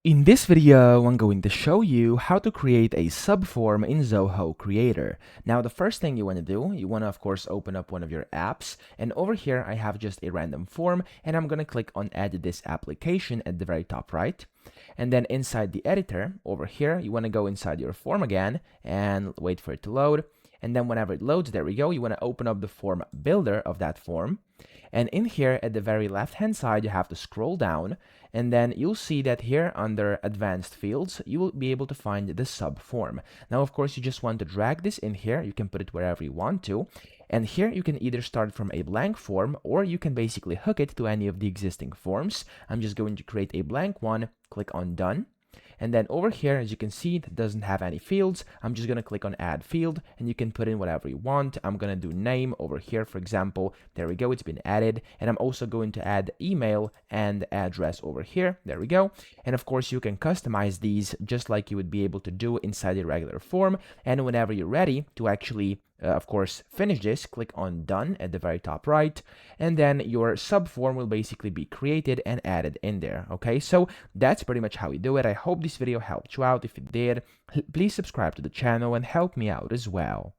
In this video, I'm going to show you how to create a subform in Zoho Creator. Now, the first thing you want to do, you want to, of course, open up one of your apps. And over here, I have just a random form, and I'm going to click on Add this application at the very top right. And then inside the editor, over here, you want to go inside your form again and wait for it to load. And then whenever it loads, there we go, you want to open up the form builder of that form. And in here at the very left hand side, you have to scroll down, and then you'll see that here under advanced fields, you will be able to find the subform. Now, of course, you just want to drag this in here. You can put it wherever you want to. And here you can either start from a blank form, or you can basically hook it to any of the existing forms. I'm just going to create a blank one, click on done. And then over here, as you can see, it doesn't have any fields. I'm just going to click on add field, and you can put in whatever you want. I'm going to do name over here, for example. There we go, it's been added. And I'm also going to add email and address over here. There we go. And of course, you can customize these just like you would be able to do inside a regular form. And whenever you're ready to actually of course, finish this, click on done at the very top right, and then your subform will basically be created and added in there. Okay, so that's pretty much how we do it. I hope this video helped you out. If it did, please subscribe to the channel and help me out as well.